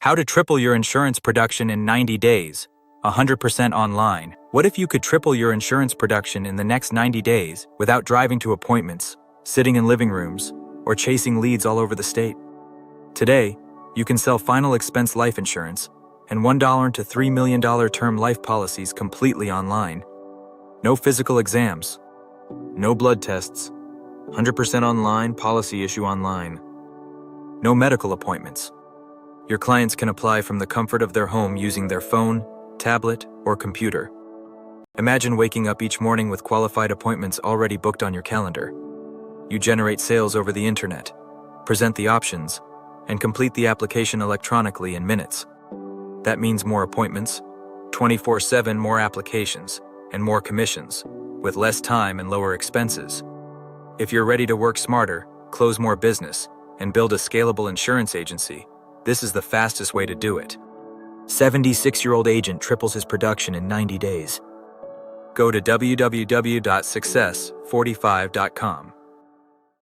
How to triple your insurance production in 90 days, 100% online. What if you could triple your insurance production in the next 90 days without driving to appointments, sitting in living rooms, or chasing leads all over the state? Today, you can sell final expense life insurance and $1 to $3 million term life policies completely online. No physical exams, no blood tests, 100% online, policy issue online. No medical appointments. Your clients can apply from the comfort of their home using their phone, tablet, or computer. Imagine waking up each morning with qualified appointments already booked on your calendar. You generate sales over the internet, present the options, and complete the application electronically in minutes. That means more appointments, 24/7 more applications, and more commissions, with less time and lower expenses. If you're ready to work smarter, close more business, and build a scalable insurance agency, this is the fastest way to do it. 76-year-old agent triples his production in 90 days. Go to www.success45.com.